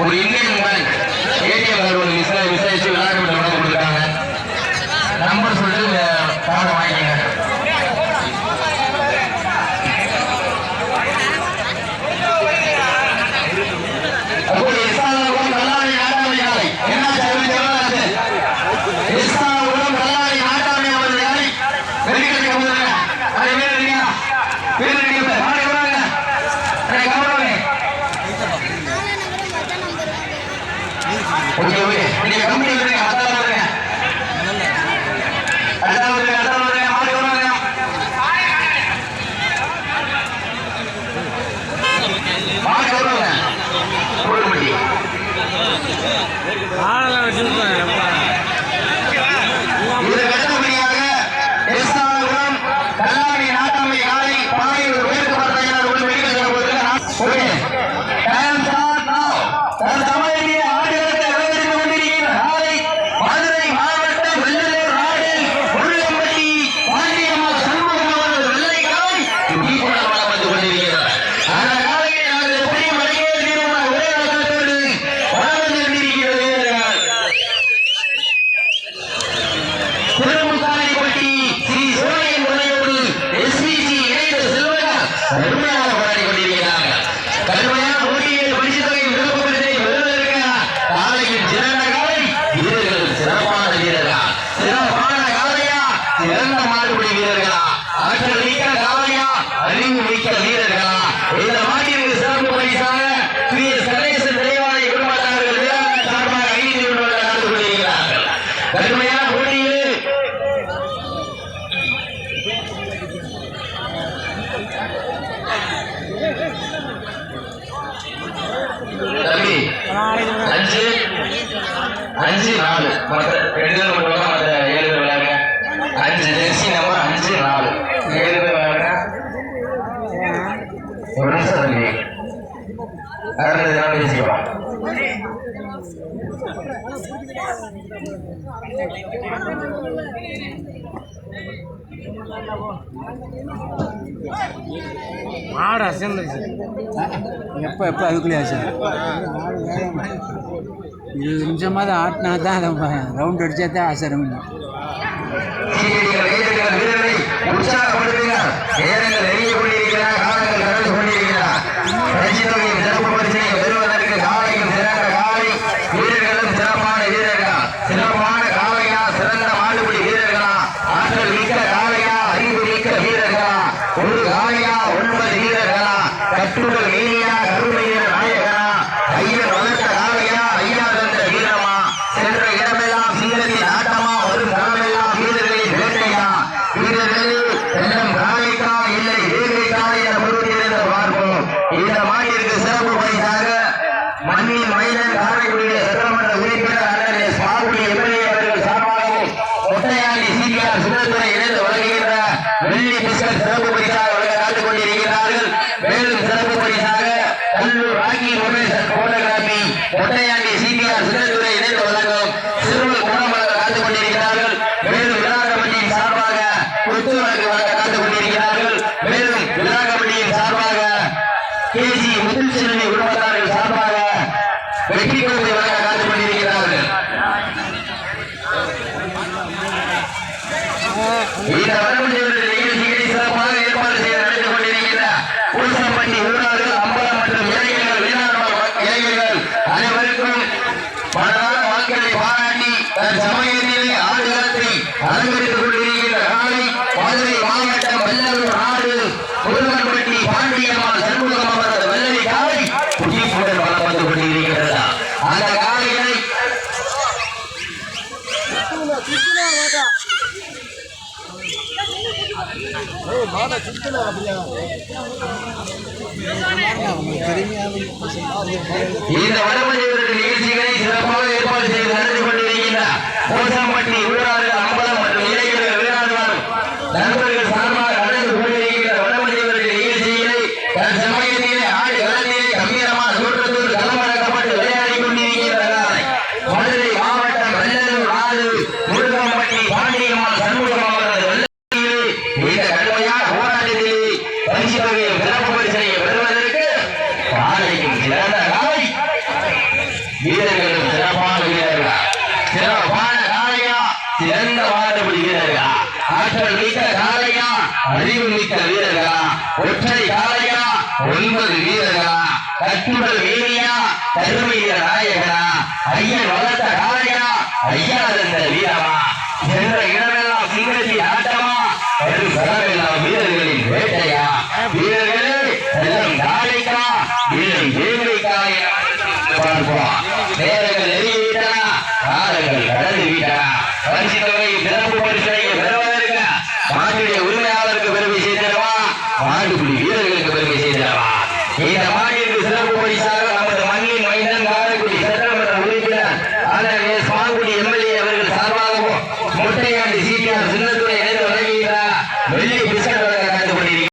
ஒரு Indian bank ATM card ஒன்று விசாரிச்சு விளையாட்டு விட்டு கொடுத்துருக்காங்க. நம்பர் சொல்லிட்டு கார்டை வாங்கிக்கங்க. அஞ்சு 4 மற்ற 2 பேர் மட்டும் மற்ற 7 பேர் விளையாடுங்க. 5 ஜெர்சி நம்பர் 5 4 7 பேர் விளையாடுங்க. ஒரு நிமிஷம் தம்பி அடுத்தது பேசிக்கலாம். ஆடு அசந்துச்சு எப்போ அதுக்குள்ளே ஆச்சு 20 நிமிஷமாவது ஆட்டினா தான் அதை ரவுண்ட் அடித்தா தான் ஆசரம். ஒட்டையாண்டி சிபிஆர் சின்னத்துறை இணைந்து வழங்கும் சிறுவர் குணமலர் காத்துக் கொண்டிருக்கிறார்கள். மேலும் விழா கமிட்டியின் சார்பாக புத்துணர்வு வழங்க காத்துக் கொண்டிருக்கிறார்கள். மேலும் விழா கமிட்டியின் சார்பாக கேசி முத்துச்செல்வி குடும்பத்தார்கள் சார்பாக வெற்றி கோப்பை வழங்க காத்துக் கொண்டிருக்கிறார்கள். இந்த வரம்பு நிகழ்ச்சிகளை சிறப்பாக ஏற்பாடு செய்ய நடந்து கொண்டிருக்கின்ற பூசம்பட்டி ஊரார்கள் அம்பலம் மற்றும் இளைஞர்கள் அனைவருக்கும் பலரான வாக்களை பாராட்டி தன் சமயத்திலே ஆடுகளத்தை அலங்கரித்துக் கொண்டிருக்கின்ற காலை மதுரை மாவட்டம் வெள்ளலூர் நாடு முருகன்பட்டி பாண்டியம்மாள் சண்முகம் அவரது வெள்ளரி காலை புதிப்புடன் வளம் வந்து கொண்டிருக்கிறதா அந்த காலைகளை இந்த வடமொழிவர்கள் நிகழ்ச்சிகளை சிறப்பாக ஏற்பாடு செய்து நடந்து கொண்டிருக்கின்ற கோசம்பட்டி ஊரார்கள் அம்பலம் மற்றும் இளைஞர்கள் விளையாடுவாரும் நண்பர்கள் சார்பாக நடந்து கொண்டிருக்கின்ற வடமொழிவர்கள் நிகழ்ச்சிகளை தன் சமயத்திலே ஆடு களத்திலே கம்பீரமான தோற்றத்தோடு களமிறக்கப்பட்டு விளையாடி கொண்டிருக்கிறார்கள். மதுரை மாவட்டம் வெள்ளலூர் நாடு முருகம்பட்டி பாண்டியம்மாள் சண்முகம் அவரது வெள்ளத்திலே இந்த கடுமையான போராட்டத்திலே பரிசு தொகையை சிறப்பு பரிசனை பெறுவதற்கு பாதையும் சிறந்த காலை வீரர்களும் சிறப்பான வீரர்களா, சிறப்பான காளையா, சிறந்த வாடபடி வீரர்களா, ஆற்றல் மிக்க காளையா, அறிவு மிக்க வீரர்களா, ஒற்றை காளையா, 9 வீரர்களா, கட்டுடல் வீரியா, கருமை வீர நாயகனா, ஐயன் வளர்த்த காளையா, ஐயா இருந்த வீரமா, சென்ற இடமெல்லாம் சிங்கத்தின் ஆட்டமா, வரும் களமெல்லாம் வீரர்களின் வேட்டையா, வீரர்களே எல்லாம் காளைக்கா இல்லை வேங்கைக்கா என பார்ப்போம். நேரங்கள் நெருங்கிவிட்டன, காலங்கள் கடந்து விட்டன. பரிசு தொகை சிறப்பு பரிசனை பெறுவதற்கு மாட்டுடைய உரிமையாளருக்கு பெருமை செய்திடவா, மாட்டுக்குடி வீரர்களுக்கு பெருமை செய்திடவா. இந்த மாட்டிற்கு சிறப்பு பரிசாக